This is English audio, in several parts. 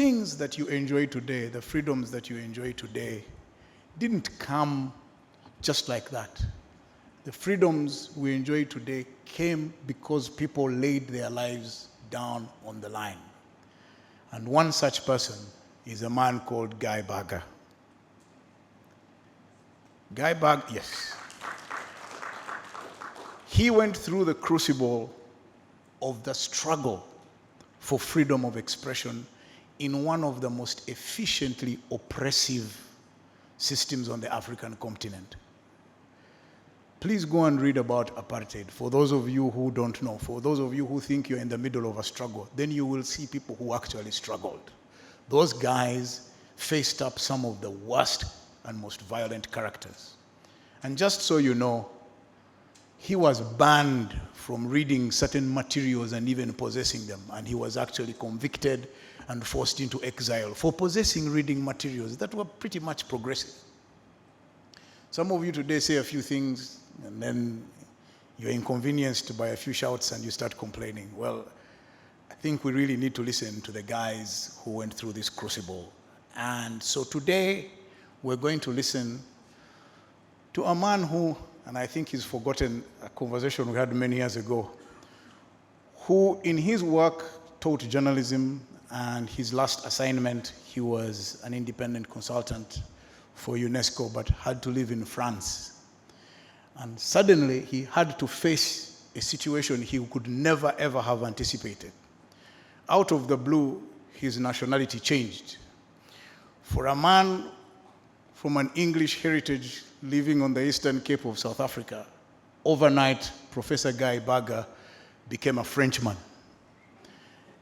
things that you enjoy today, the freedoms that you enjoy today, didn't come just like that. The freedoms we enjoy today came because people laid their lives down on the line. And one such person is a man called Guy Berger. Guy Berger, yes. He went through the crucible of the struggle for freedom of expression in one of the most efficiently oppressive systems on the African continent. Please go and read about apartheid. For those of you who don't know, for those of you who think you're in the middle of a struggle, then you will see people who actually struggled. Those guys faced up some of the worst and most violent characters. And just so you know, he was banned from reading certain materials and even possessing them. And he was actually convicted and forced into exile for possessing reading materials that were pretty much progressive. Some of you today say a few things and then you're inconvenienced by a few shouts and you start complaining. Well, I think we really need to listen to the guys who went through this crucible. And so today, we're going to listen to a man who, and I think he's forgotten a conversation we had many years ago, who in his work taught journalism, and his last assignment, he was an independent consultant for UNESCO, but had to live in France. And suddenly, he had to face a situation he could never, ever have anticipated. Out of the blue, his nationality changed. For a man from an English heritage living on the Eastern Cape of South Africa, overnight, Professor Guy Berger became a Frenchman.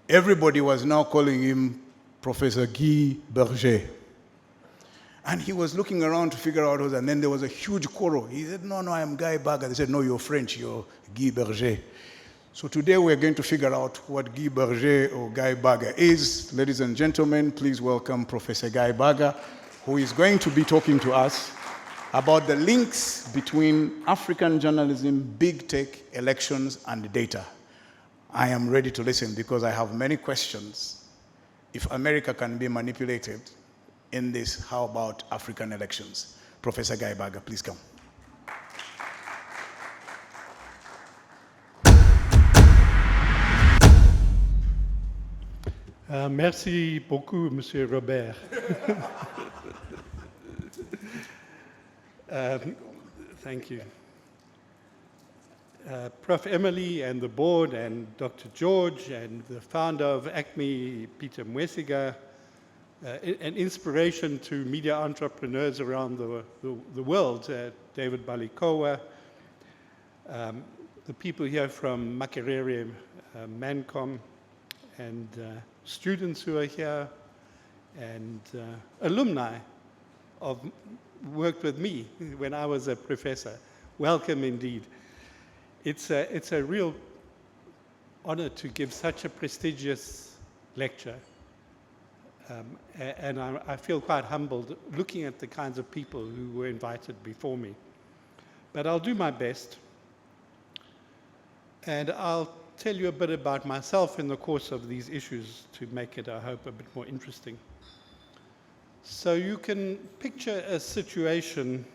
Everybody was now calling him Professor Guy Berger. And he was looking around to figure out who, and then there was a huge quarrel. He said, no, I am Guy Berger. They said, no, you're French, you're Guy Berger. So today we're going to figure out what Guy Berger or Guy Berger is. Ladies and gentlemen, please welcome Professor Guy Berger, who is going to be talking to us about the links between African journalism, big tech, elections, and data. I am ready to listen because I have many questions. If America can be manipulated in this, how about African elections? Professor Guy Berger, please come. Merci beaucoup, Monsieur Robert. Thank you. Prof. Emily and the board and Dr. George and the founder of ACME, Peter Mwesiga, an inspiration to media entrepreneurs around the world, David Balikowa, the people here from Makerere, Mancom, and students who are here, and alumni of worked with me when I was a professor. Welcome indeed. It's a real honor to give such a prestigious lecture. And I feel quite humbled looking at the kinds of people who were invited before me. But I'll do my best. And I'll tell you a bit about myself in the course of these issues to make it, I hope, a bit more interesting. So you can picture a situation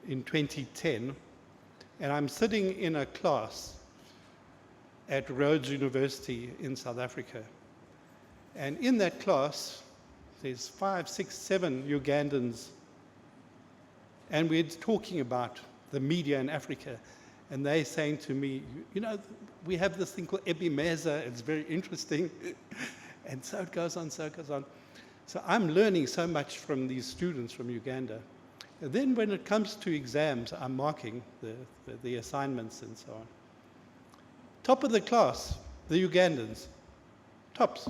in 2010, and I'm sitting in a class at Rhodes University in South Africa. And in that class, there's 5, 6, 7 Ugandans, and we're talking about the media in Africa. And they're saying to me, you know, we have this thing called Ebimeza, it's very interesting. And so it goes on, so it goes on. So I'm learning so much from these students from Uganda. And then when it comes to exams, I'm marking the assignments and so on. Top of the class, the Ugandans, tops.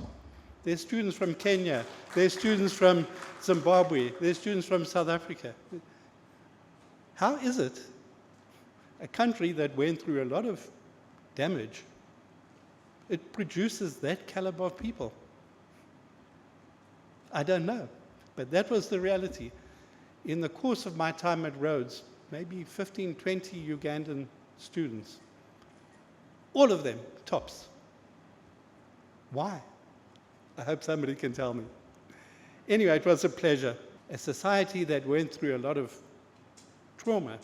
There's students from Kenya, there's students from Zimbabwe, there's students from South Africa. How is it a country that went through a lot of damage, it produces that caliber of people? I don't know, but that was the reality. In the course of my time at Rhodes, maybe 15, 20 Ugandan students, all of them tops. Why? I hope somebody can tell me. Anyway, it was a pleasure. A society that went through a lot of trauma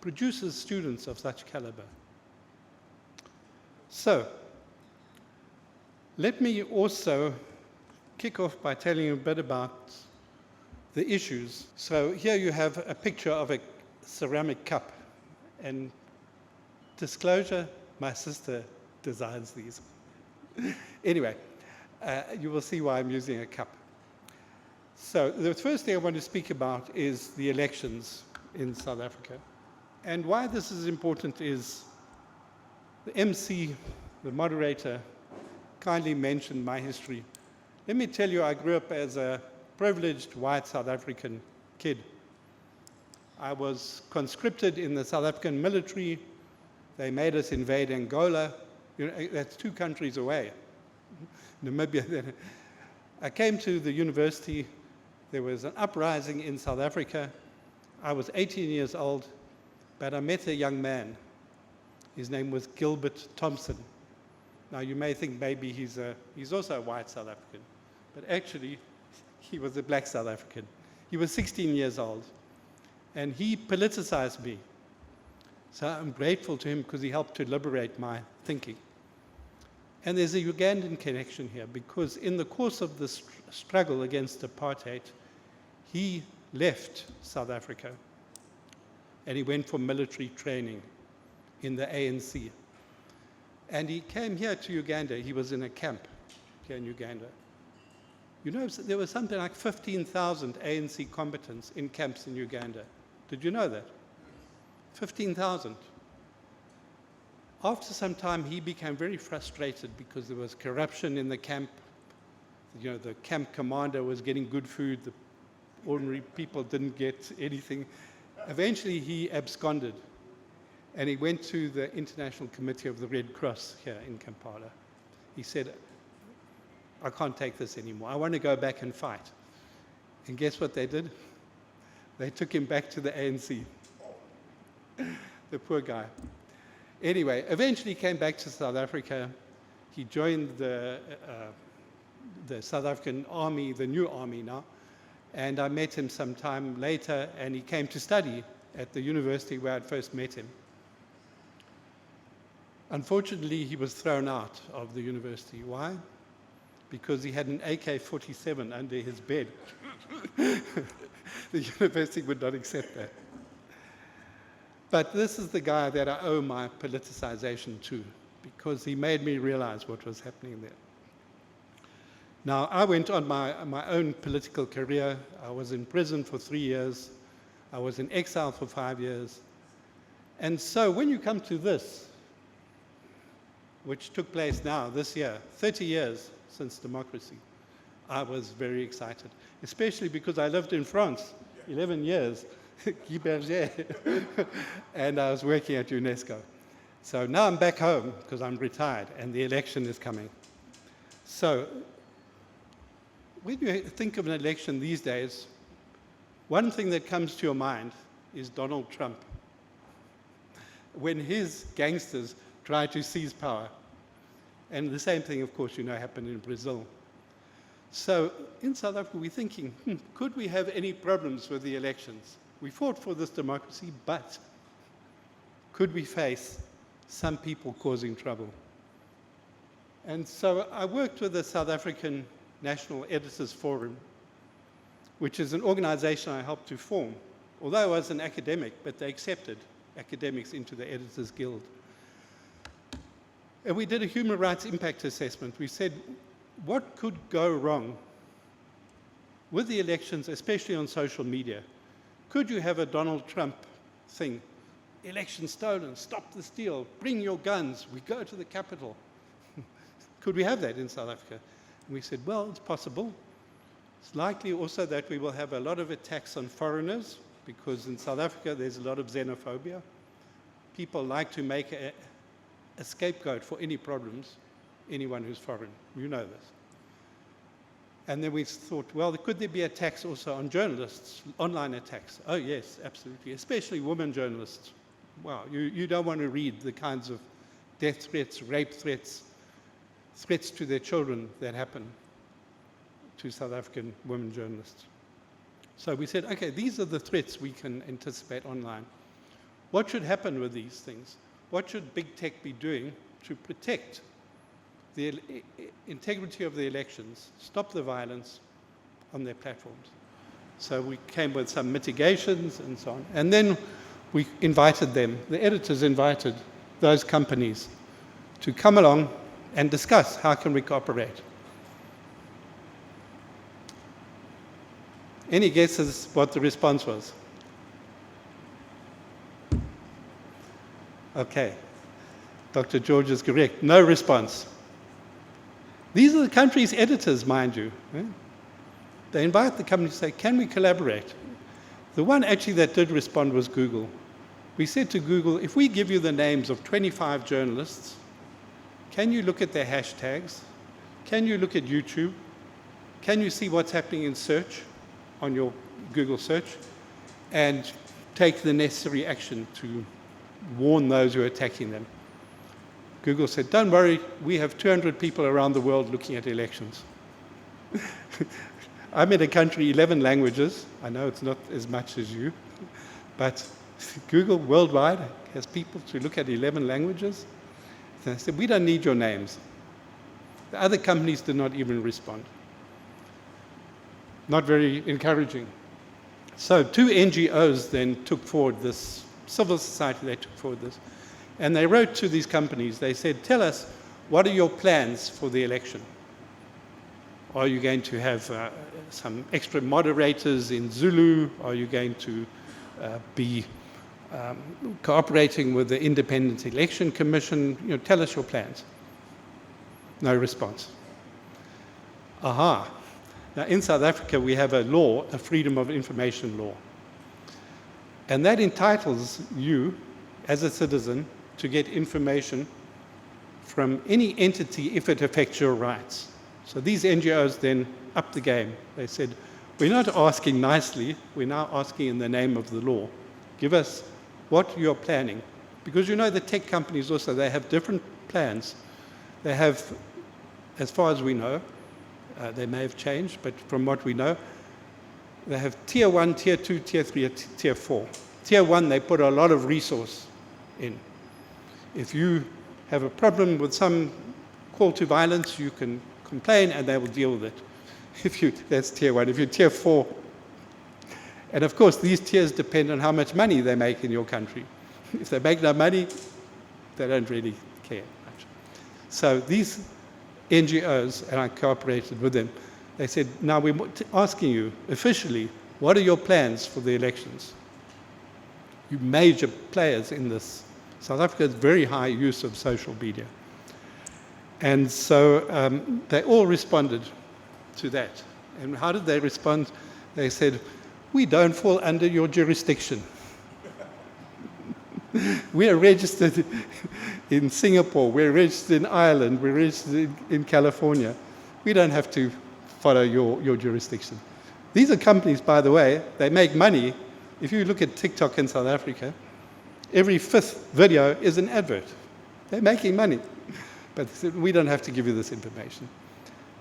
produces students of such caliber. So, let me also kick off by telling you a bit about the issues. So here you have a picture of a ceramic cup. And disclosure, my sister designs these. Anyway, you will see why I'm using a cup. So the first thing I want to speak about is the elections in South Africa. And why this is important is the MC, the moderator, kindly mentioned my history. Let me tell you, I grew up as a privileged white South African kid. I was conscripted in the South African military. They made us invade Angola. You know, that's 2 countries away. Namibia. I came to the university. There was an uprising in South Africa. I was 18 years old, but I met a young man. His name was Gilbert Thompson. Now you may think maybe he's also a white South African, but actually he was a black South African. He was 16 years old, and he politicized me. So I'm grateful to him because he helped to liberate my thinking. And there's a Ugandan connection here, because in the course of the struggle against apartheid, he left South Africa, and he went for military training in the ANC. And he came here to Uganda. He was in a camp here in Uganda. You know, there was something like 15,000 ANC combatants in camps in Uganda. Did you know that? 15,000. After some time, he became very frustrated because there was corruption in the camp. You know, the camp commander was getting good food. The ordinary people didn't get anything. Eventually, he absconded. And he went to the International Committee of the Red Cross here in Kampala. He said, I can't take this anymore. I want to go back and fight. And guess what they did? They took him back to the ANC. The poor guy. Anyway, eventually he came back to South Africa. He joined the South African Army, the new army now. And I met him some time later, and he came to study at the university where I'd first met him. Unfortunately, he was thrown out of the university. Why? Because he had an AK-47 under his bed. The university would not accept that. But this is the guy that I owe my politicization to, because he made me realize what was happening there. Now, I went on my own political career. I was in prison for 3 years. I was in exile for 5 years. And so when you come to this, which took place now, this year, 30 years since democracy, I was very excited, especially because I lived in France 11 years, Berger, and I was working at UNESCO. So now I'm back home because I'm retired and the election is coming. So when you think of an election these days, one thing that comes to your mind is Donald Trump. When his gangsters try to seize power. And the same thing, of course, you know, happened in Brazil. So in South Africa, we're thinking, could we have any problems with the elections? We fought for this democracy, but could we face some people causing trouble? And so I worked with the South African National Editors Forum, which is an organization I helped to form. Although I was an academic, but they accepted academics into the Editors Guild. And we did a human rights impact assessment. We said, what could go wrong with the elections, especially on social media? Could you have a Donald Trump thing? Election stolen, stop the steal, bring your guns, we go to the Capitol. Could we have that in South Africa? And we said, well, it's possible. It's likely also that we will have a lot of attacks on foreigners, because in South Africa there's a lot of xenophobia. People like to make a scapegoat for any problems, anyone who's foreign. You know this. And then we thought, well, could there be attacks also on journalists, online attacks? Oh, yes, absolutely, especially women journalists. Wow, you don't want to read the kinds of death threats, rape threats, threats to their children that happen to South African women journalists. So we said, okay, these are the threats we can anticipate online. What should happen with these things? What should big tech be doing to protect the integrity of the elections, stop the violence on their platforms? So we came with some mitigations and so on. And then we invited them, the editors invited those companies to come along and discuss how can we cooperate. Any guesses what the response was? Okay, Dr. George is correct. No response. These are the country's editors, mind you. They invite the company to say, can we collaborate? The one actually that did respond was Google. We said to Google, if we give you the names of 25 journalists, can you look at their hashtags? Can you look at YouTube? Can you see what's happening in search on your Google search? And take the necessary action to warn those who are attacking them. Google said, don't worry, we have 200 people around the world looking at elections. I'm in a country, 11 languages. I know it's not as much as you, but Google worldwide has people to look at 11 languages. And I said, we don't need your names. The other companies did not even respond. Not very encouraging. So 2 NGOs then took forward this, civil society, they took forward this. And they wrote to these companies, they said, tell us, what are your plans for the election? Are you going to have some extra moderators in Zulu? Are you going to be cooperating with the Independent Election Commission? You know, tell us your plans. No response. Aha. Now in South Africa we have a law, a Freedom of Information law. And that entitles you as a citizen to get information from any entity if it affects your rights. So these NGOs then upped the game. They said, we're not asking nicely, we're now asking in the name of the law. Give us what you're planning. Because you know the tech companies also, they have different plans. They have, as far as we know, they may have changed, but from what we know, they have tier 1, tier 2, tier 3, tier 4. Tier 1, they put a lot of resource in. If you have a problem with some call to violence, you can complain and they will deal with it. That's tier 1. If you're tier 4, and of course these tiers depend on how much money they make in your country. If they make no money, they don't really care much. So these NGOs, and I cooperated with them, they said, now we're asking you officially, what are your plans for the elections? You major players in this. South Africa has very high use of social media. And so they all responded to that. And how did they respond? They said, we don't fall under your jurisdiction. We are registered in Singapore, we're registered in Ireland, we're registered in California. We don't have to follow your jurisdiction. These are companies, by the way, they make money. If you look at TikTok in South Africa, every 5th video is an advert. They're making money. But we don't have to give you this information.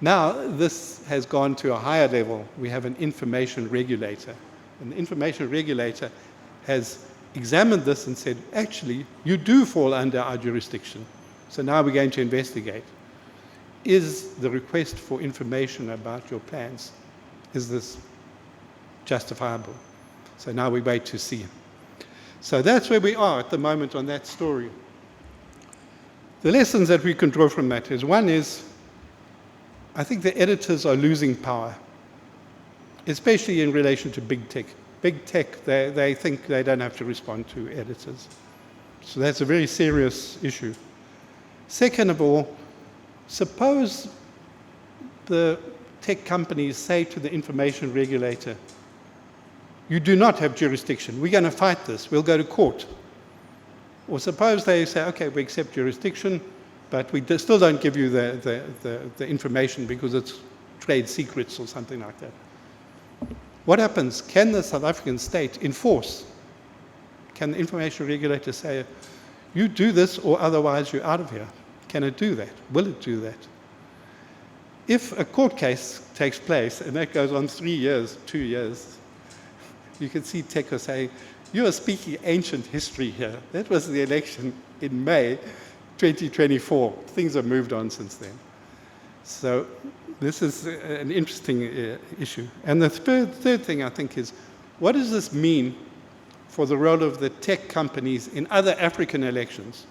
Now, this has gone to a higher level. We have an information regulator. And the information regulator has examined this and said, actually, you do fall under our jurisdiction. So now we're going to investigate. Is the request for information about your plans, is this justifiable? So now we wait to see. So that's where we are at the moment on that story. The lessons that we can draw from that is, one is, I think the editors are losing power, especially in relation to big tech. Big tech, they think they don't have to respond to editors. So that's a very serious issue. Second of all, suppose the tech companies say to the information regulator, you do not have jurisdiction, we're going to fight this, we'll go to court. Or suppose they say, okay, we accept jurisdiction, but we still don't give you the information because it's trade secrets or something like that. What happens? Can the South African state enforce? Can the information regulator say, you do this or otherwise you're out of here? Can it do that? Will it do that? if a court case takes place, and that goes on 3 years, 2 years, you can see Teko saying, you are speaking ancient history here. That was the election in May 2024. Things have moved on since then. So this is an interesting issue. And the third thing, I think, is what does this mean for the role of the tech companies in other African elections?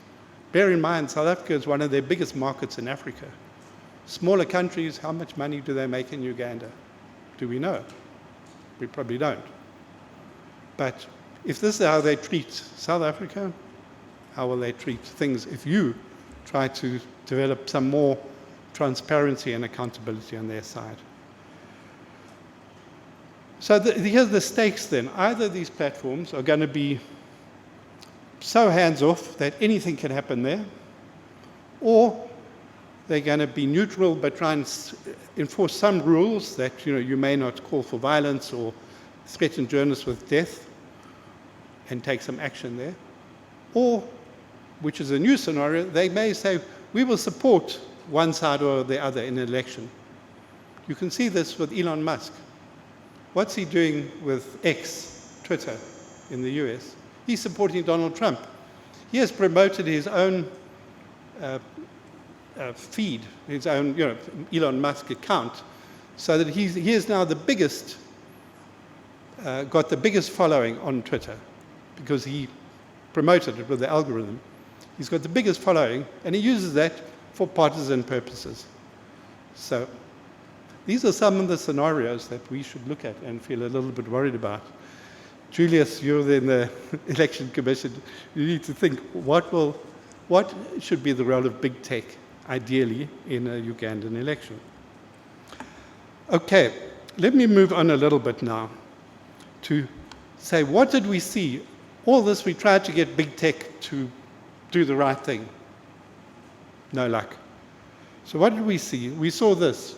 Bear in mind, South Africa is one of their biggest markets in Africa. Smaller countries, how much money do they make in Uganda? Do we know? We probably don't. But if this is how they treat South Africa, how will they treat things if you try to develop some more transparency and accountability on their side? So here's the stakes then. Either these platforms are going to be so hands-off that anything can happen there, or they're going to be neutral but try and enforce some rules that you may not call for violence or threaten journalists with death and take some action there. Or, which is a new scenario, they may say, we will support one side or the other in an election. You can see this with Elon Musk. What's he doing with X, Twitter, in the US? He's supporting Donald Trump. He has promoted his own feed, his own Elon Musk account, so that he is now the biggest, got the biggest following on Twitter, because he promoted it with the algorithm. He's got the biggest following, and he uses that for partisan purposes. So these are some of the scenarios that we should look at and feel a little bit worried about. Julius, you're in the Election Commission. You need to think, what should be the role of big tech, ideally, in a Ugandan election? Okay, let me move on a little bit now to say, what did we see? All this, we tried to get big tech to do the right thing. No luck. So what did we see? We saw this.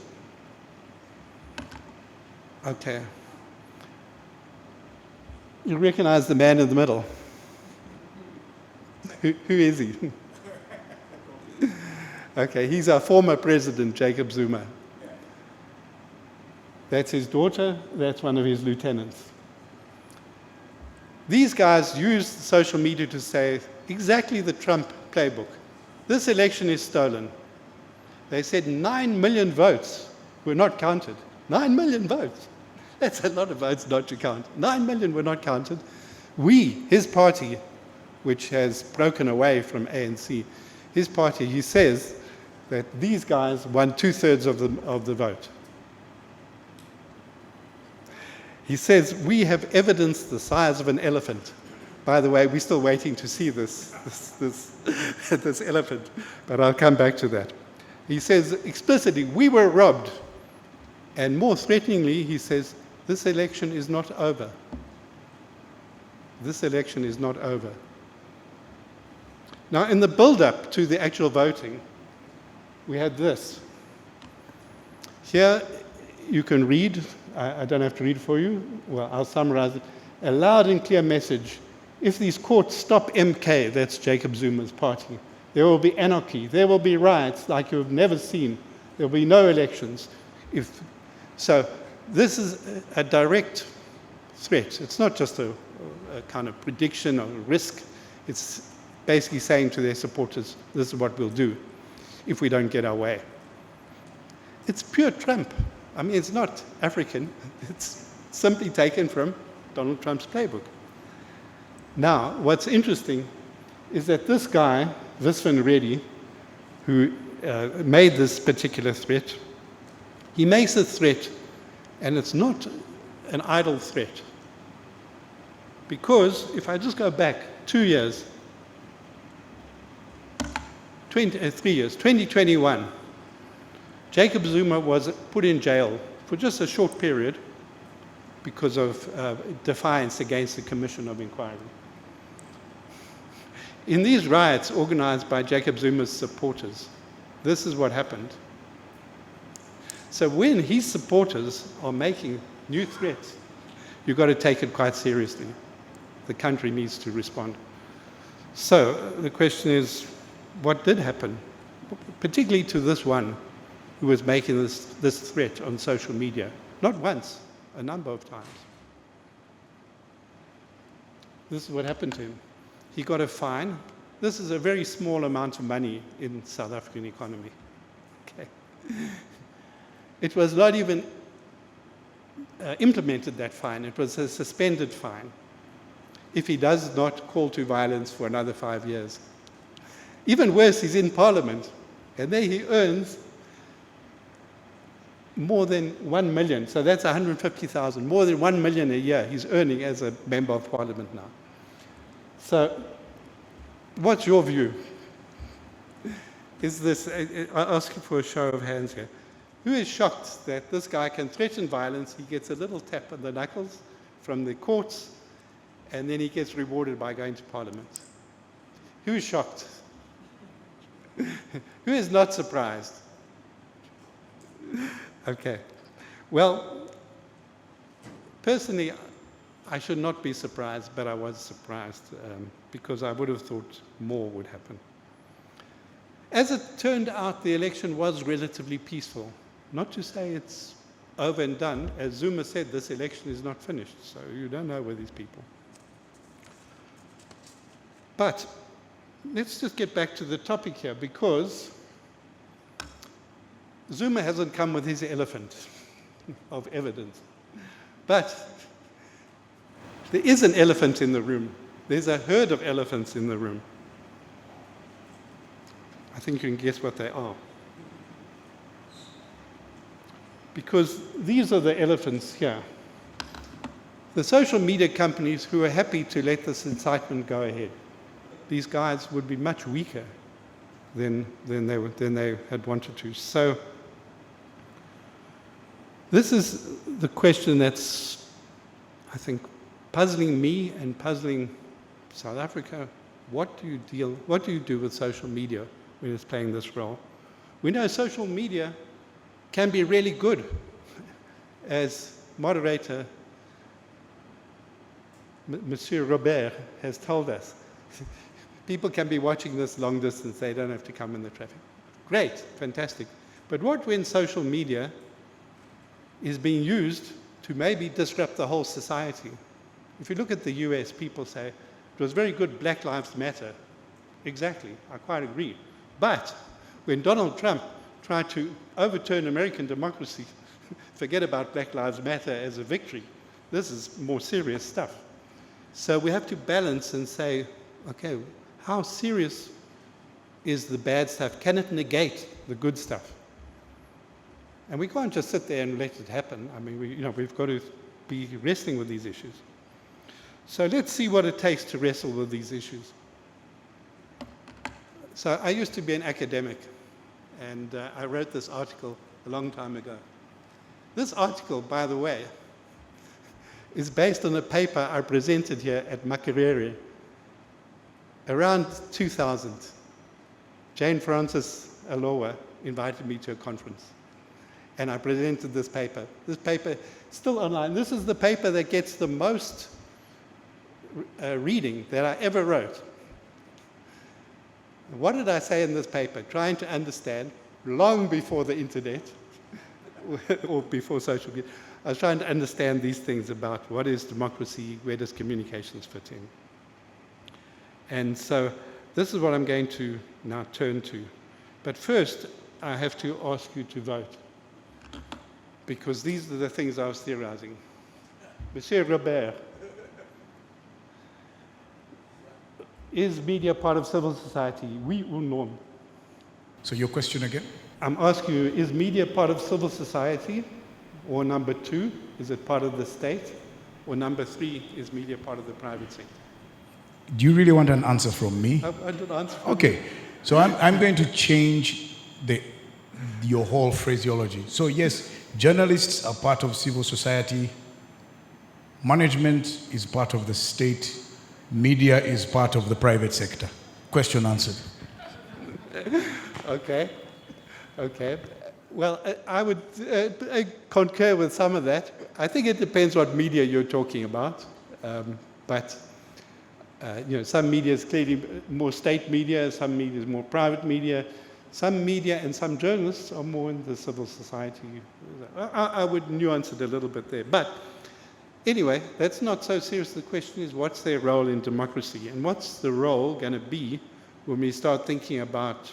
Okay. You recognize the man in the middle. Who is he? Okay, he's our former president, Jacob Zuma. That's his daughter, that's one of his lieutenants. These guys used social media to say exactly the Trump playbook. This election is stolen. They said 9 million votes were not counted. 9 million votes. That's a lot of votes not to count. 9 million were not counted. We, his party, which has broken away from ANC, his party, he says that these guys won 2/3 of the vote. He says, we have evidence the size of an elephant. By the way, we're still waiting to see this elephant, but I'll come back to that. He says explicitly, we were robbed. And more threateningly, he says, this election is not over. This election is not over. Now, in the build-up to the actual voting, we had this. Here, you can read, I don't have to read for you, well, I'll summarize it. A loud and clear message. If these courts stop MK, that's Jacob Zuma's party, there will be anarchy, there will be riots like you've never seen, there will be no elections. So this is a direct threat. It's not just a kind of prediction or risk. It's basically saying to their supporters, this is what we'll do if we don't get our way. It's pure Trump. I mean, it's not African. It's simply taken from Donald Trump's playbook. Now, what's interesting is that this guy, Viswan Reddy, who made this particular threat, he makes a threat, and it's not an idle threat. Because if I just go back 2 years, 3 years, 2021, Jacob Zuma was put in jail for just a short period because of defiance against the Commission of Inquiry. In these riots organized by Jacob Zuma's supporters, this is what happened. So when his supporters are making new threats, you've got to take it quite seriously. The country needs to respond. So the question is, what did happen? Particularly to this one, who was making this threat on social media. Not once, a number of times. This is what happened to him. He got a fine. This is a very small amount of money in South African economy. Okay. It was not even implemented, that fine. It was a suspended fine if he does not call to violence for another 5 years. Even worse, he's in Parliament, and there he earns more than 1 million. So that's 150,000, more than 1 million a year he's earning as a member of Parliament now. So what's your view? Is this, I'll ask you for a show of hands here. Who is shocked that this guy can threaten violence, he gets a little tap on the knuckles from the courts, and then he gets rewarded by going to Parliament? Who is shocked? Who is not surprised? Okay. Well, personally, I should not be surprised, but I was surprised because I would have thought more would happen. As it turned out, the election was relatively peaceful. Not to say it's over and done. As Zuma said, this election is not finished, so you don't know with these people. But let's just get back to the topic here, because Zuma hasn't come with his elephant of evidence. But there is an elephant in the room. There's a herd of elephants in the room. I think you can guess what they are. Because these are the elephants here. The social media companies who are happy to let this incitement go ahead. These guys would be much weaker than they had wanted to. So this is the question that's, I think, puzzling me and puzzling South Africa. What do you do with social media when it's playing this role? We know social media can be really good. As moderator Monsieur Robert has told us, people can be watching this long distance, they don't have to come in the traffic. Great, fantastic. But what when social media is being used to maybe disrupt the whole society? If you look at the US, people say, it was very good, Black Lives Matter. Exactly, I quite agree. But when Donald Trump tried to overturn American democracy, forget about Black Lives Matter as a victory. This is more serious stuff. So we have to balance and say, okay, how serious is the bad stuff? Can it negate the good stuff? And we can't just sit there and let it happen. I mean, we've got to be wrestling with these issues. So let's see what it takes to wrestle with these issues. So I used to be an academic, and I wrote this article a long time ago. This article, by the way, is based on a paper I presented here at Makerere around 2000. Jane Frances Aloha invited me to a conference, and I presented this paper. This paper is still online. This is the paper that gets the most reading that I ever wrote. What did I say in this paper? Trying to understand, long before the internet, or before social media, I was trying to understand these things about what is democracy, where does communications fit in. And so this is what I'm going to now turn to. But first, I have to ask you to vote, because these are the things I was theorizing. Monsieur Robert, is media part of civil society? Oui ou non? So your question again? I'm asking you, is media part of civil society? Or number two, is it part of the state? Or number three, is media part of the private sector? Do you really want an answer from me? I want an answer from Okay, so I'm going to change your whole phraseology. So yes, journalists are part of civil society, management is part of the state, media is part of the private sector. Question answered. Okay. Well, I would concur with some of that. I think it depends what media you're talking about. But some media is clearly more state media, some media is more private media. Some media and some journalists are more in the civil society. I would nuance it a little bit there. But anyway, that's not so serious. The question is, what's their role in democracy? And what's the role going to be when we start thinking about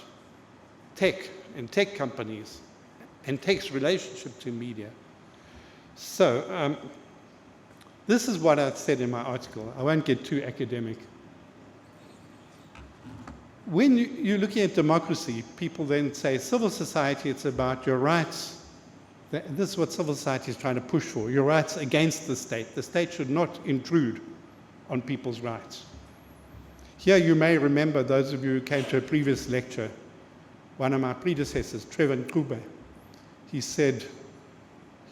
tech and tech companies and tech's relationship to media? So this is what I've said in my article. I won't get too academic. When you're looking at democracy, people then say civil society, it's about your rights. This is what civil society is trying to push for, your rights against the state. The state should not intrude on people's rights. Here you may remember, those of you who came to a previous lecture, one of my predecessors, Trevor Nkube, he said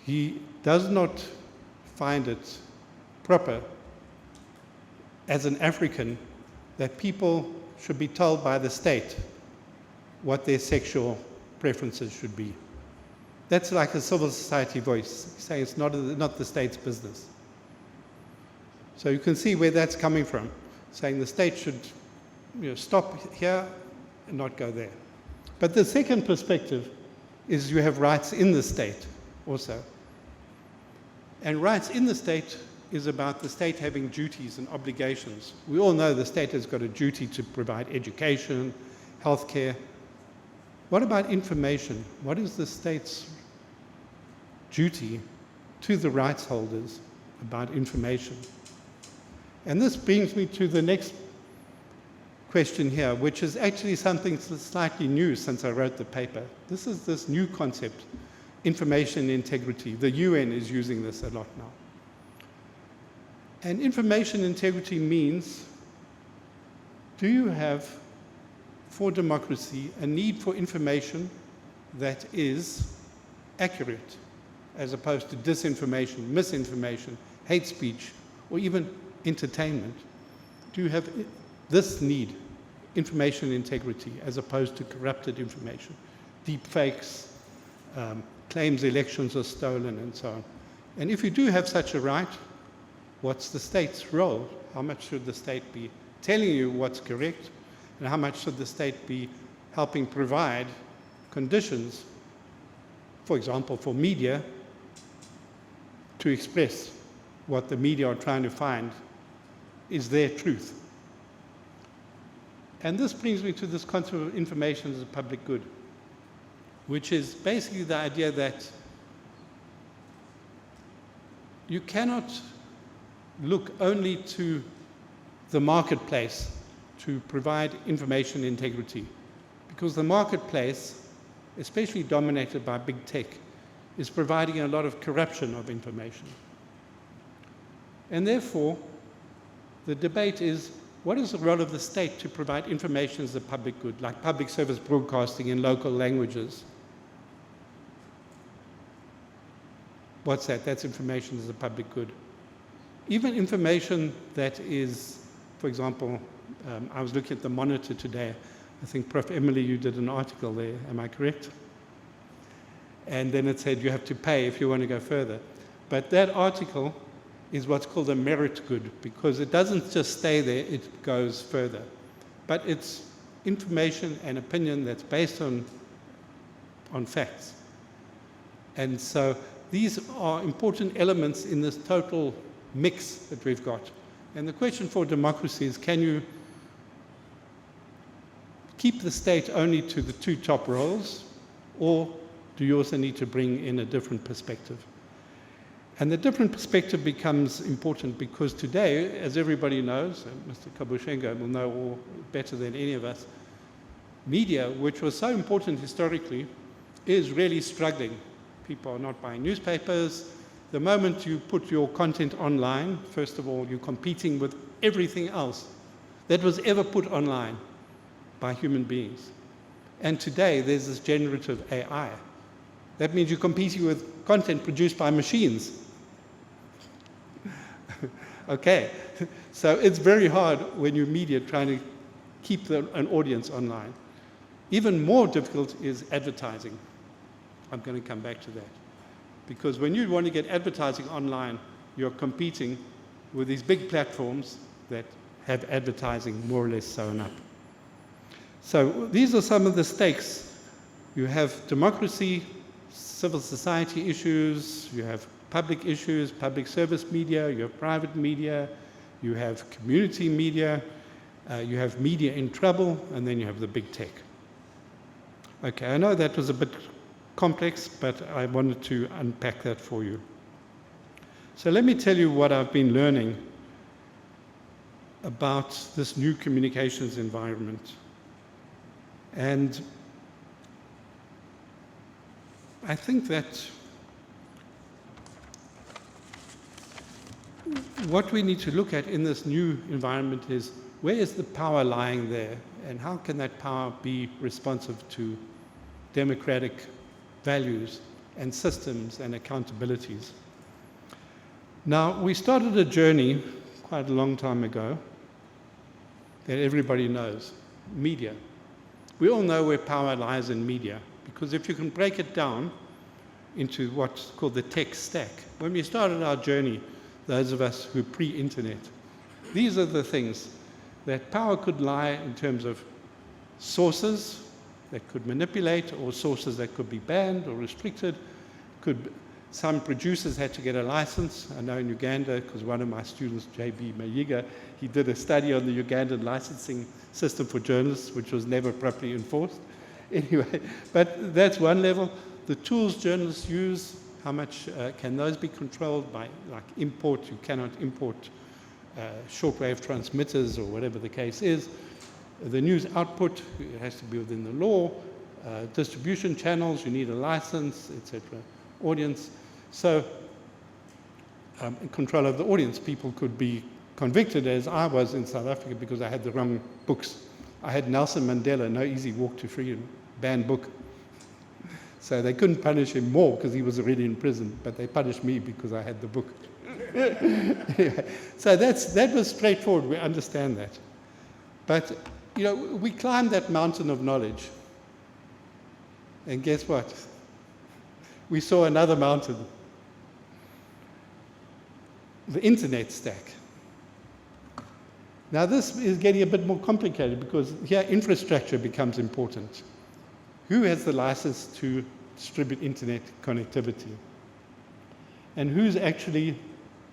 he does not find it proper as an African that people should be told by the state what their sexual preferences should be. That's like a civil society voice, saying it's not the state's business. So you can see where that's coming from, saying the state should stop here and not go there. But the second perspective is you have rights in the state also. And rights in the state is about the state having duties and obligations. We all know the state has got a duty to provide education, healthcare. What about information? What is the state's duty to the rights holders about information? And this brings me to the next question here, which is actually something slightly new since I wrote the paper. This is this new concept, information integrity. The UN is using this a lot now. And information integrity means, do you have, for democracy, a need for information that is accurate, as opposed to disinformation, misinformation, hate speech, or even entertainment? Do you have this need, information integrity, as opposed to corrupted information, deep fakes, claims elections are stolen, and so on? And if you do have such a right, what's the state's role? How much should the state be telling you what's correct? And how much should the state be helping provide conditions, for example, for media to express what the media are trying to find is their truth? And this brings me to this concept of information as a public good, which is basically the idea that you cannot look only to the marketplace to provide information integrity, because the marketplace, especially dominated by big tech, is providing a lot of corruption of information. And therefore, the debate is, what is the role of the state to provide information as a public good, like public service broadcasting in local languages? What's that? That's information as a public good. Even information that is, for example, I was looking at the Monitor today. I think, Prof. Emily, you did an article there, am I correct? And then it said you have to pay if you want to go further. But that article is what's called a merit good, because it doesn't just stay there, it goes further. But it's information and opinion that's based on facts. And so these are important elements in this total mix that we've got. And the question for democracy is, can you keep the state only to the two top roles, or do you also need to bring in a different perspective? And the different perspective becomes important because today, as everybody knows, and Mr. Kabushenga will know all better than any of us, media, which was so important historically, is really struggling. People are not buying newspapers. The moment you put your content online, first of all, you're competing with everything else that was ever put online by human beings. And today, there's this generative AI. That means you're competing with content produced by machines. Okay, so it's very hard when you're media trying to keep an audience online. Even more difficult is advertising. I'm going to come back to that. Because when you want to get advertising online, you're competing with these big platforms that have advertising more or less sewn up. So these are some of the stakes You have democracy, civil society issues, you have public issues, public service media, you have private media, you have community media, you have media in trouble, and then you have the big tech. Okay, I know that was a bit complex, but I wanted to unpack that for you. So let me tell you what I've been learning about this new communications environment. And I think that what we need to look at in this new environment is, where is the power lying there, and how can that power be responsive to democratic values and systems and accountabilities? Now, we started a journey quite a long time ago that everybody knows: media. We all know where power lies in media, because if you can break it down into what's called the tech stack. When we started our journey, those of us who are pre-internet, these are the things that power could lie in terms of sources that could manipulate, or sources that could be banned or restricted. Some producers had to get a license. I know in Uganda, because one of my students, J.B. Mayiga, he did a study on the Ugandan licensing system for journalists, which was never properly enforced. Anyway, but that's one level. The tools journalists use, how much can those be controlled by, like import? You cannot import shortwave transmitters or whatever the case is. The news output, it has to be within the law. Distribution channels, you need a license, etc. Audience. So, control of the audience. People could be convicted, as I was in South Africa, because I had the wrong books. I had Nelson Mandela, No Easy Walk to Freedom, banned book. So they couldn't punish him more because he was already in prison, but they punished me because I had the book. Anyway, so that was straightforward. We understand that. But, you know, we climbed that mountain of knowledge. And guess what? We saw another mountain. The internet stack. Now this is getting a bit more complicated, because here infrastructure becomes important. Who has the license to distribute internet connectivity? And who's actually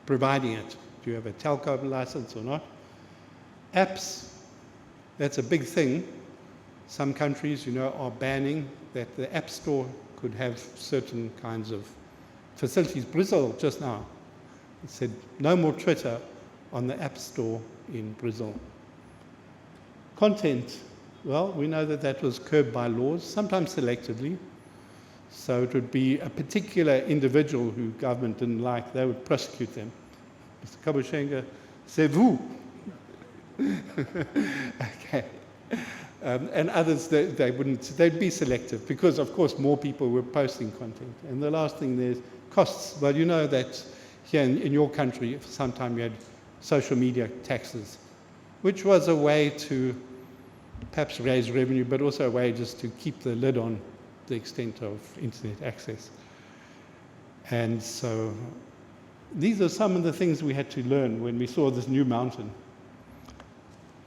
providing it? Do you have a telco license or not? Apps, that's a big thing. Some countries, you know, are banning that the App Store could have certain kinds of facilities. Brazil just now said no more Twitter on the App Store in Brazil. Content, well, we know that that was curbed by laws, sometimes selectively. So it would be a particular individual who government didn't like, they would prosecute them. Mr. Kabushenga, c'est vous. Okay. And others, they wouldn't, they'd be selective, because of course more people were posting content. And the last thing, there's costs. Well, you know that here in your country, for some time you had social media taxes, which was a way to perhaps raise revenue, but also a way just to keep the lid on the extent of internet access. And so these are some of the things we had to learn when we saw this new mountain.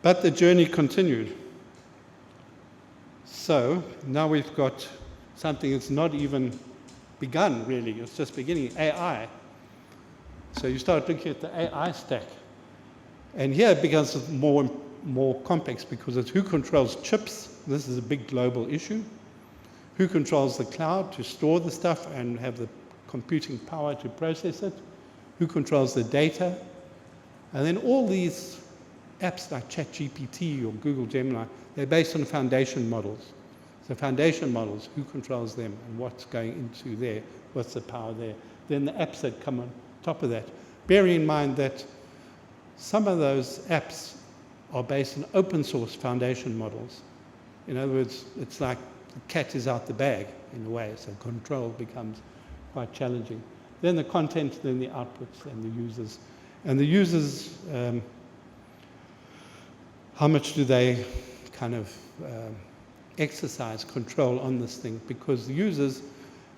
But the journey continued. So now we've got something that's not even begun, really. It's just beginning, AI. So you start looking at the AI stack. And here it becomes more complex, because it's who controls chips. This is a big global issue. Who controls the cloud to store the stuff and have the computing power to process it? Who controls the data? And then all these apps like ChatGPT or Google Gemini, they're based on foundation models. So foundation models, who controls them and what's going into there, what's the power there. Then the apps that come on top of that. Bearing in mind that some of those apps are based on open source foundation models. In other words, it's like the cat is out the bag in a way, so control becomes quite challenging. Then the content, then the outputs, and the users. And the users, how much do they kind of exercise control on this thing? Because the users,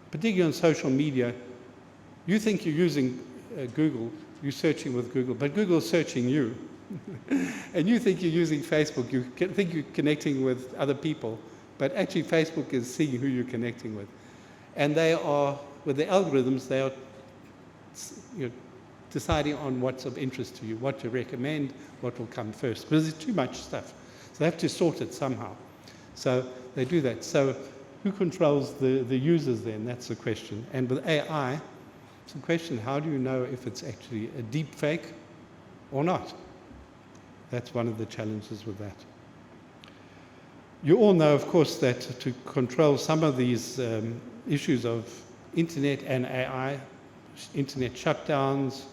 particularly on social media, you think you're using Google, you're searching with Google, but Google's searching you. And you think you're using Facebook, you think you're connecting with other people, But actually Facebook is seeing who you're connecting with. And they are, with the algorithms, they are deciding on what's of interest to you, what to recommend, what will come first. Because there's too much stuff. So they have to sort it somehow. So they do that. So who controls the users then? That's the question. And with AI, it's a question, how do you know if it's actually a deep fake or not? That's one of the challenges with that. You all know, of course, that to control some of these issues of internet and AI, internet shutdowns,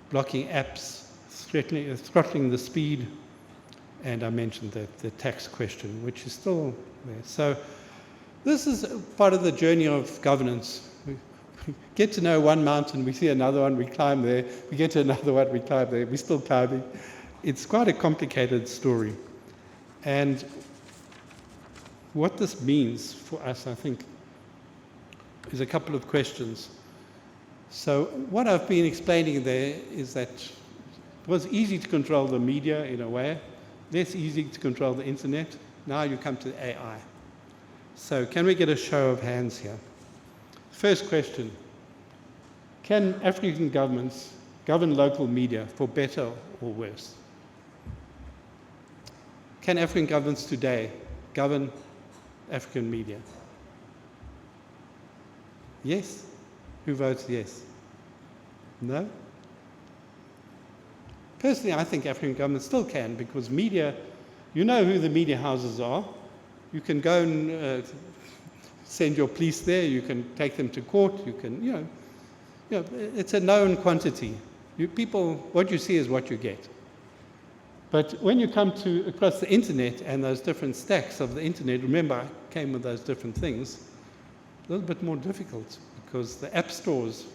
blocking apps, throttling the speed, and I mentioned the tax question, which is still there. So this is part of the journey of governance. We get to know one mountain, we see another one, we climb there. We get to another one, we climb there. We're still climbing. It's quite a complicated story. And what this means for us, I think, is a couple of questions. So what I've been explaining there is that it was easy to control the media in a way, less easy to control the internet. Now you come to AI. So can we get a show of hands here? First question, can African governments govern local media for better or worse? Can African governments today govern African media? Yes? Who votes yes? No? Personally, I think African governments still can, because media, you know who the media houses are. You can go and send your police there, you can take them to court, you can, it's a known quantity. People, what you see is what you get. But when you come to across the internet and those different stacks of the internet, remember I came with those different things, a little bit more difficult, because the app stores,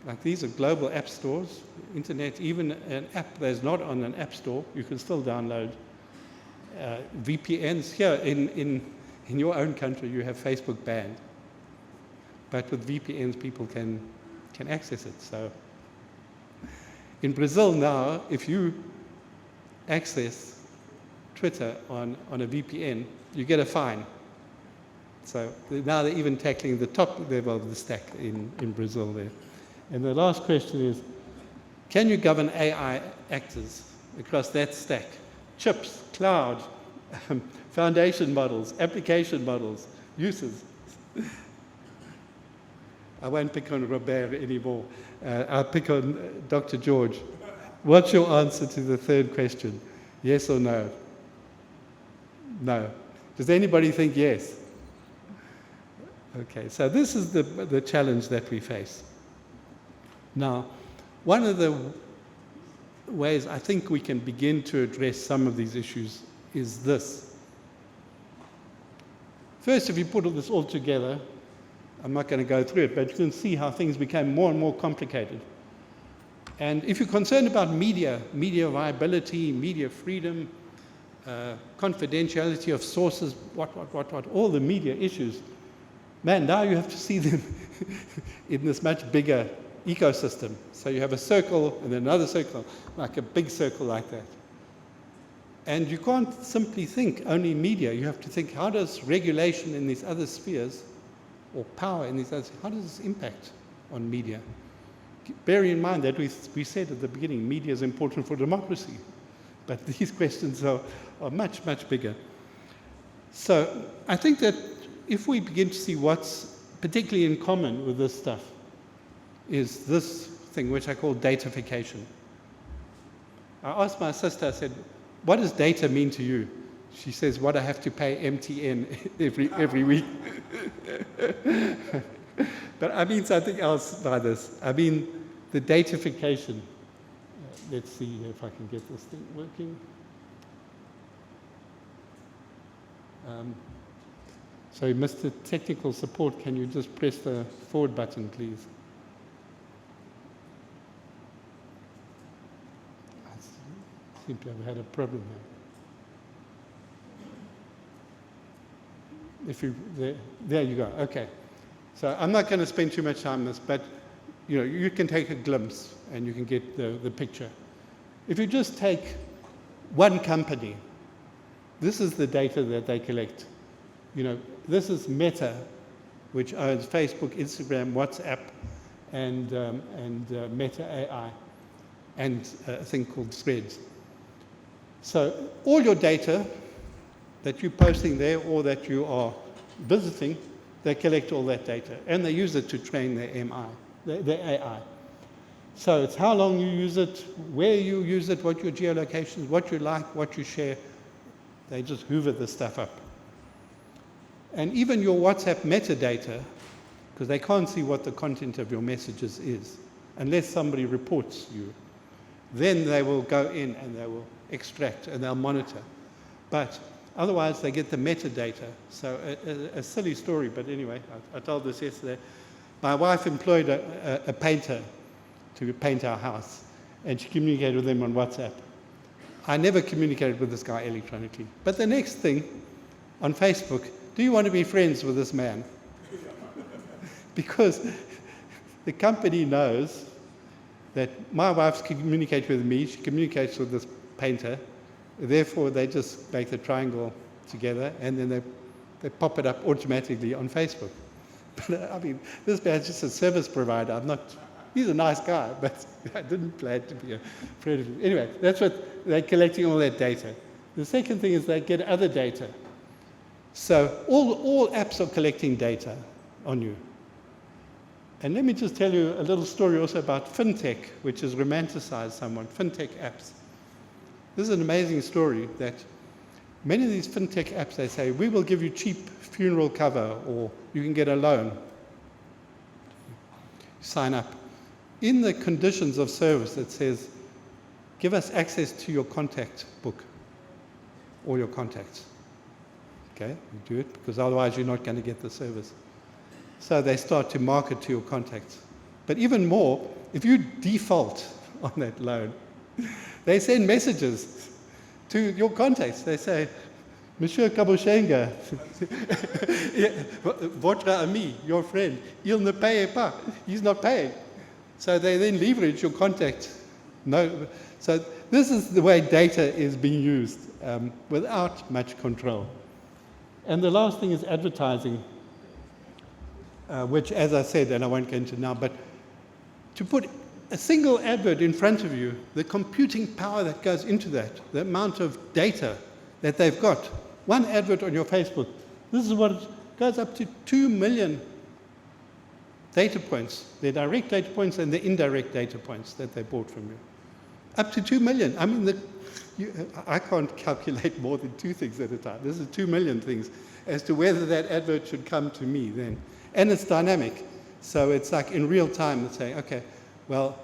like these are global app stores, internet, even an app that's not on an app store, you can still download. VPNs here in your own country, you have Facebook banned, but with VPNs people can access it. So in Brazil now, if you access Twitter on a VPN, you get a fine. So now they're even tackling the top level of the stack in Brazil there. And the last question is, can you govern AI actors across that stack? Chips, cloud, foundation models, application models, uses. I won't pick on Robert anymore. I'll pick on Dr. George. What's your answer to the third question? Yes or no? No. Does anybody think yes? Okay, so this is the challenge that we face. Now, one of the ways I think we can begin to address some of these issues is this. First, if you put all this all together, I'm not going to go through it, but you can see how things became more and more complicated. And if you're concerned about media viability, media freedom, confidentiality of sources, all the media issues, man, now you have to see them in this much bigger ecosystem. So you have a circle and another circle, like a big circle like that. And you can't simply think only media. You have to think, how does regulation in these other spheres, or power in these others, how does this impact on media? Bearing in mind that we said at the beginning, media is important for democracy. But these questions are much, much bigger. So I think that if we begin to see what's particularly in common with this stuff, is this thing which I call datafication. I asked my sister, I said, what does data mean to you? She says, what I have to pay MTN every week. But I mean something else by this. I mean the datafication. Let's see if I can get this thing working. So Mr. Technical Support, can you just press the forward button, please? I seem to have had a problem there. If you, there you go, okay. So I'm not going to spend too much time on this, but you can take a glimpse and you can get the picture. If you just take one company, this is the data that they collect. this is Meta, which owns Facebook, Instagram, WhatsApp, and Meta AI, and a thing called Threads. So all your data that you're posting there or that you are visiting, they collect all that data, and they use it to train their AI. So it's how long you use it, where you use it, what your geolocation is, what you like, what you share. They just hoover the stuff up. And even your WhatsApp metadata, because they can't see what the content of your messages is, unless somebody reports you, then they will go in and they will extract and they'll monitor. But otherwise, they get the metadata. So a silly story, but anyway, I told this yesterday. My wife employed a painter to paint our house, and she communicated with him on WhatsApp. I never communicated with this guy electronically. But the next thing, on Facebook, do you want to be friends with this man? Because the company knows that my wife's communicates with me, she communicates with this painter, therefore they just make the triangle together, and then they pop it up automatically on Facebook. But I mean, this man's just a service provider. He's a nice guy, but I didn't plan to be a friend of him. Anyway, that's what they're collecting all that data. The second thing is they get other data. So all apps are collecting data on you. And let me just tell you a little story also about fintech, which has romanticized somewhat, fintech apps. This is an amazing story that many of these fintech apps, they say, we will give you cheap funeral cover, or you can get a loan. Sign up. In the conditions of service, it says, give us access to your contact book, all your contacts. Okay, you do it, because otherwise you're not going to get the service. So they start to market to your contacts. But even more, if you default on that loan, they send messages to your contacts. They say, Monsieur Kabushenga, votre ami, your friend, il ne paye pas. He's not paying. So they then leverage your contact. No, so this is the way data is being used without much control. And the last thing is advertising, which, as I said, and I won't go into now, but to put a single advert in front of you, the computing power that goes into that, the amount of data that they've got, one advert on your Facebook, this is what it goes up to 2 million data points, their direct data points and the indirect data points that they bought from you. Up to 2 million. I mean, I can't calculate more than 2 things at a time. This is 2 million things as to whether that advert should come to me then. And it's dynamic. So it's like in real time, it's saying, okay, well,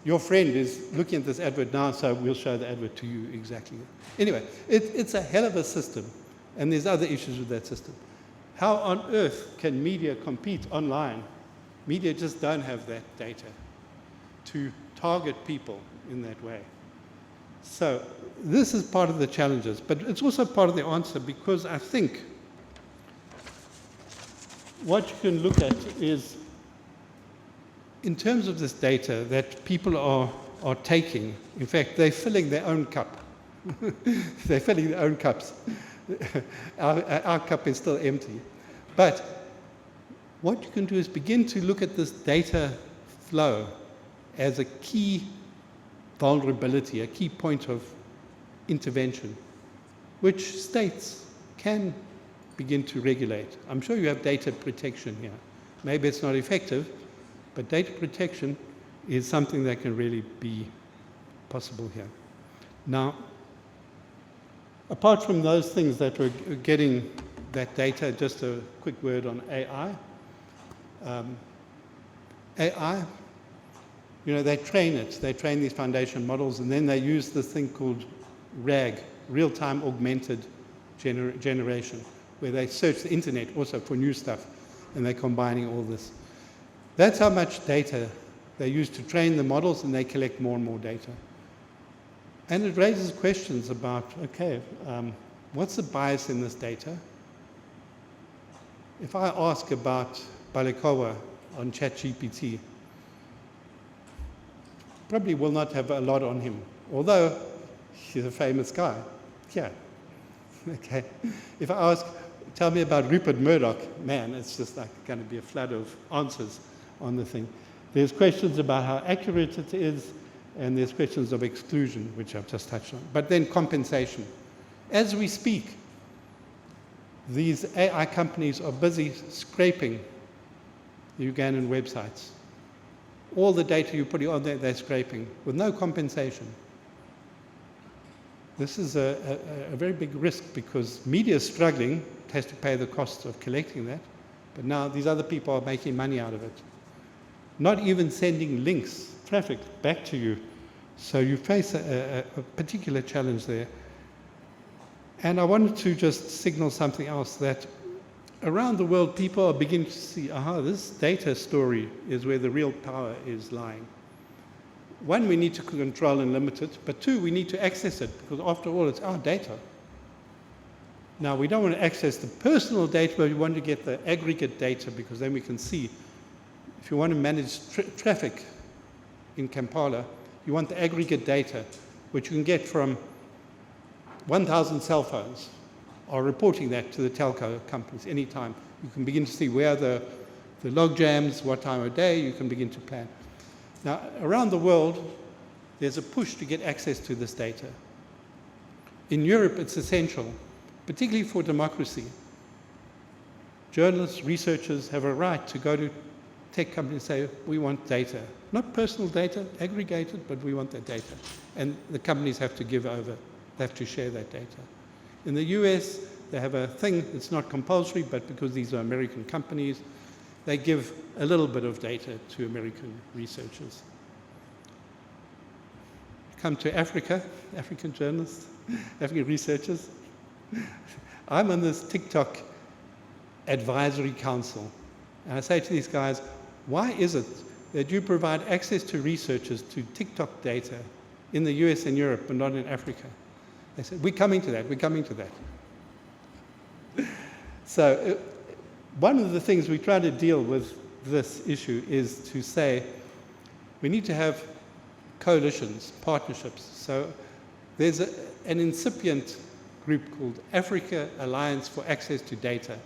your friend is looking at this advert now, so we'll show the advert to you exactly. Anyway, it's a hell of a system, and there's other issues with that system. How on earth can media compete online? Media just don't have that data to target people in that way. So this is part of the challenges, but it's also part of the answer, because I think what you can look at is, in terms of this data that people are taking, in fact, they're filling their own cup. They're filling their own cups. Our cup is still empty. But what you can do is begin to look at this data flow as a key vulnerability, a key point of intervention, which states can begin to regulate. I'm sure you have data protection here. Maybe it's not effective, but data protection is something that can really be possible here. Now, apart from those things that we're getting that data, just a quick word on AI. AI, they train it. They train these foundation models, and then they use this thing called RAG, real-time augmented generation, where they search the internet also for new stuff, and they're combining all this. That's how much data they use to train the models, and they collect more and more data. And it raises questions about, okay, what's the bias in this data? If I ask about Balikowa on ChatGPT, probably will not have a lot on him, although he's a famous guy. Yeah. Okay. If I ask, tell me about Rupert Murdoch. Man, it's just like going to be a flood of answers on the thing. There's questions about how accurate it is, and there's questions of exclusion, which I've just touched on. But then compensation. As we speak, these AI companies are busy scraping the Ugandan websites. All the data you put on there, they're scraping with no compensation. This is a very big risk because media is struggling, it has to pay the costs of collecting that, but now these other people are making money out of it. Not even sending links, traffic, back to you. So you face a particular challenge there. And I wanted to just signal something else, that around the world people are beginning to see, aha, this data story is where the real power is lying. One, we need to control and limit it, but two, we need to access it, because after all, it's our data. Now, we don't want to access the personal data, but we want to get the aggregate data, because then we can see. If you want to manage traffic in Kampala, you want the aggregate data, which you can get from 1,000 cell phones, are reporting that to the telco companies anytime. You can begin to see where the log jams, what time of day, you can begin to plan. Now, around the world, there's a push to get access to this data. In Europe, it's essential, particularly for democracy. Journalists, researchers have a right to go to tech companies and say, we want data. Not personal data, aggregated, but we want that data. And the companies have to give over, they have to share that data. In the US, they have a thing, it's not compulsory, but because these are American companies, they give a little bit of data to American researchers. Come to Africa, African journalists, African researchers. I'm on this TikTok advisory council. And I say to these guys, why is it that you provide access to researchers to TikTok data in the US and Europe, but not in Africa? They said, we're coming to that, we're coming to that. So one of the things we try to deal with this issue is to say we need to have coalitions, partnerships. So there's an incipient group called Africa Alliance for Access to Data.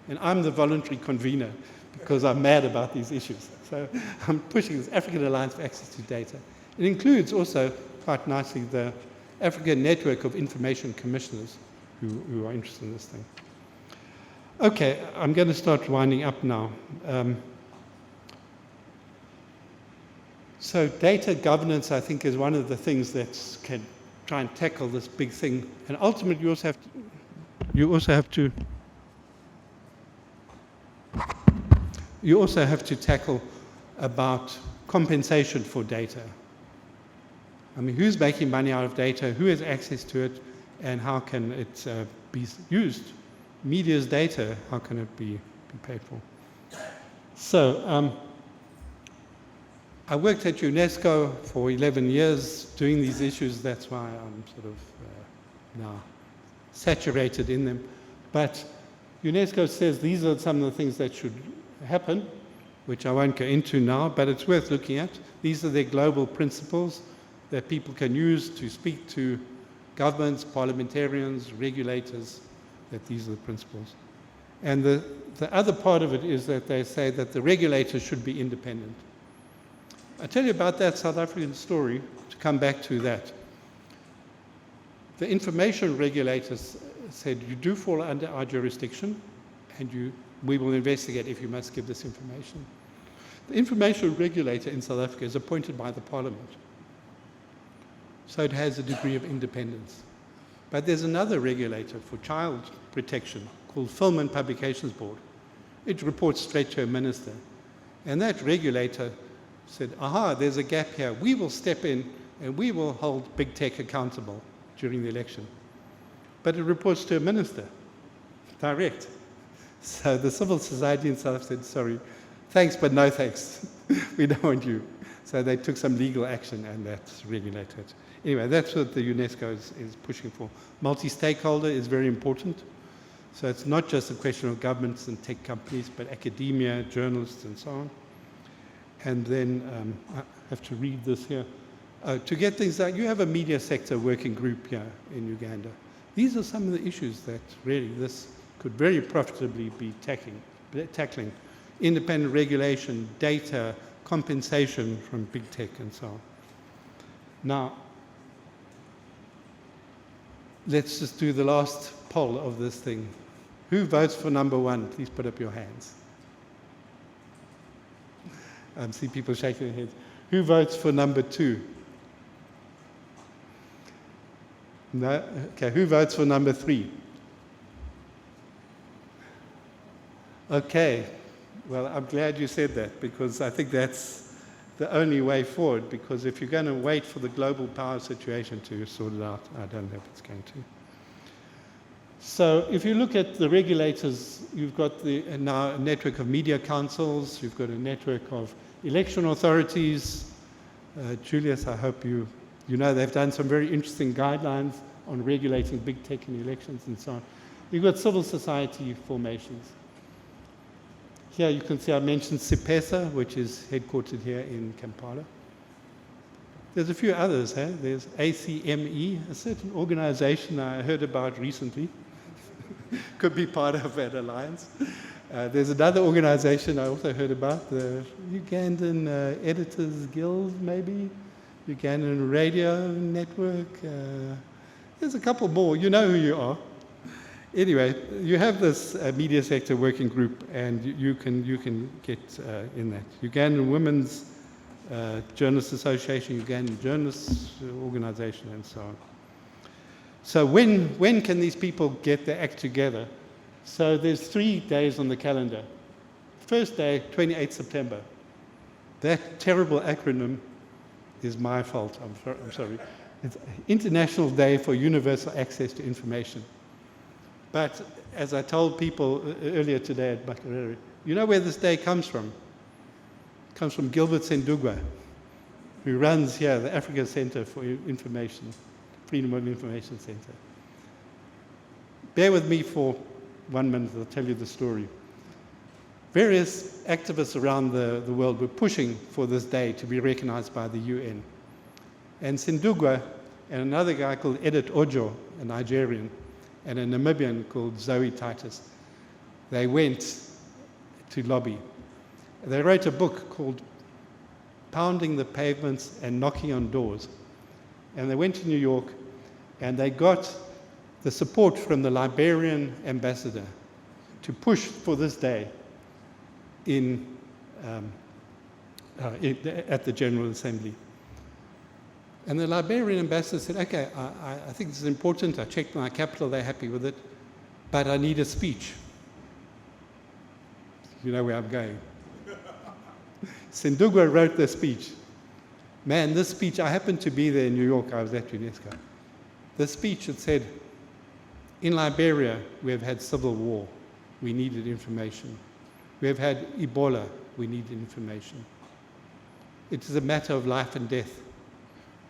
And I'm the voluntary convener because I'm mad about these issues. So I'm pushing this African Alliance for Access to Data. It includes also, quite nicely, the African Network of Information Commissioners who are interested in this thing. Okay, I'm going to start winding up now. So data governance, I think, is one of the things that can try and tackle this big thing. And ultimately, you also have to tackle about compensation for data. I mean, who's making money out of data? Who has access to it? And how can it be used? Media's data, how can it be paid for? So I worked at UNESCO for 11 years doing these issues. That's why I'm sort of now saturated in them. But UNESCO says these are some of the things that should happen, which I won't go into now, but it's worth looking at. These are their global principles that people can use to speak to governments, parliamentarians, regulators, that these are the principles. And the other part of it is that they say that the regulators should be independent. I'll tell you about that South African story to come back to that. The information regulators said, you do fall under our jurisdiction, and we will investigate if you must give this information. The information regulator in South Africa is appointed by the parliament. So it has a degree of independence. But there's another regulator for child protection called Film and Publications Board. It reports straight to a minister. And that regulator said, aha, there's a gap here. We will step in and we will hold big tech accountable during the election. But it reports to a minister, direct. So the civil society in South Africa said, sorry, thanks, but no thanks. We don't want you. So they took some legal action, and that's regulated. Anyway, that's what the UNESCO is pushing for. Multi-stakeholder is very important. So it's not just a question of governments and tech companies, but academia, journalists, and so on. And then I have to read this here. To get things done, you have a media sector working group here in Uganda. These are some of the issues that really this could very profitably be tackling independent regulation, data, compensation from big tech and so on. Now, let's just do the last poll of this thing. Who votes for number 1? Please put up your hands. I see people shaking their heads. Who votes for number 2? No? Okay, who votes for number 3? Okay, well, I'm glad you said that, because I think that's the only way forward, because if you're going to wait for the global power situation to sort it out, I don't know if it's going to. So if you look at the regulators, you've got now a network of media councils, you've got a network of election authorities. Julius, I hope you know they've done some very interesting guidelines on regulating big tech in elections and so on. You've got civil society formations. Here you can see I mentioned CIPESA, which is headquartered here in Kampala. There's a few others. There's ACME, a certain organization I heard about recently. Could be part of that alliance. There's another organization I also heard about, the Ugandan Editors Guild, maybe, Ugandan Radio Network. There's a couple more. You know who you are. Anyway, you have this media sector working group, and you can get in that. Ugandan Women's Journalists Association, Ugandan Journalists Organization, and so on. So when can these people get their act together? So there's 3 days on the calendar. First day, 28th September. That terrible acronym is my fault, I'm sorry. It's International Day for Universal Access to Information. But as I told people earlier today at Berger, you know where this day comes from? It comes from Gilbert Sendugwa, who runs here the Africa Center for Information, Freedom of Information Center. Bear with me for 1 minute, I'll tell you the story. Various activists around the world were pushing for this day to be recognized by the UN. And Sendugwa and another guy called Edith Ojo, a Nigerian, and a Namibian called Zoe Titus, they went to lobby. They wrote a book called Pounding the Pavements and Knocking on Doors. And they went to New York, and they got the support from the Liberian ambassador to push for this day at the General Assembly. And the Liberian ambassador said, okay, I think this is important. I checked my capital, they're happy with it, but I need a speech. You know where I'm going. Sendugwa wrote the speech. Man, this speech, I happened to be there in New York, I was at UNESCO. The speech, it said, in Liberia, we have had civil war. We needed information. We have had Ebola. We needed information. It is a matter of life and death.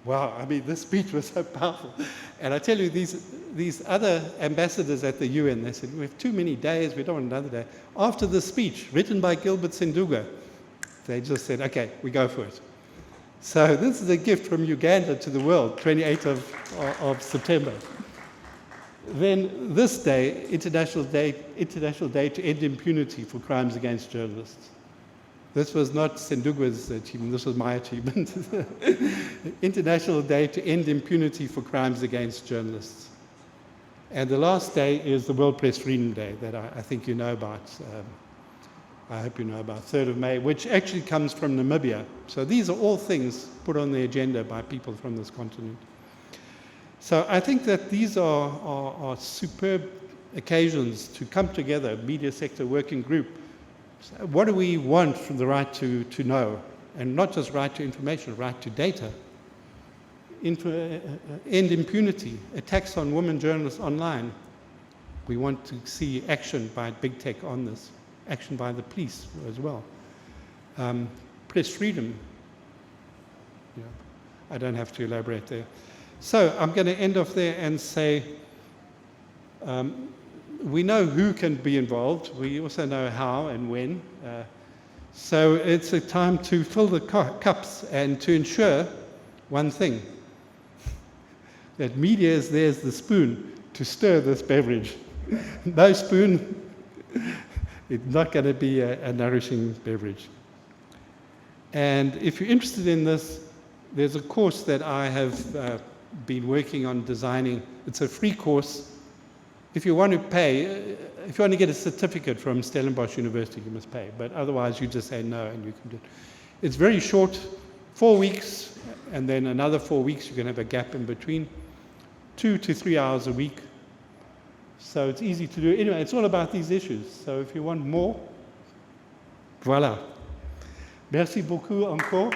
Wow, I mean, this speech was so powerful. And I tell you, these other ambassadors at the UN, they said, we have too many days, we don't want another day. After the speech, written by Gilbert Sendugwa, they just said, okay, we go for it. So this is a gift from Uganda to the world, 28th of September. Then this day, International Day to End Impunity for Crimes Against Journalists. This was not Sendugwa's achievement, this was my achievement. International Day to End Impunity for Crimes Against Journalists. And the last day is the World Press Freedom Day that I think you know about. I hope you know about, 3rd of May, which actually comes from Namibia. So these are all things put on the agenda by people from this continent. So I think that these are superb occasions to come together, media sector working group. So what do we want from the right to know? And not just right to information, right to data. End impunity, attacks on women journalists online. We want to see action by big tech on this, action by the police as well. Press freedom. Yeah, I don't have to elaborate there. So I'm going to end off there and say, we know who can be involved. We also know how and when. So it's a time to fill the cups and to ensure one thing, that media is there as the spoon to stir this beverage. No spoon. It's not going to be a nourishing beverage. And if you're interested in this, there's a course that I have been working on designing. It's a free course. If you want to pay, if you want to get a certificate from Stellenbosch University, you must pay. But otherwise, you just say no and you can do it. It's very short, 4 weeks, and then another 4 weeks, you can have a gap in between. 2 to 3 hours a week. So it's easy to do. Anyway, it's all about these issues. So if you want more, voilà. Merci beaucoup encore.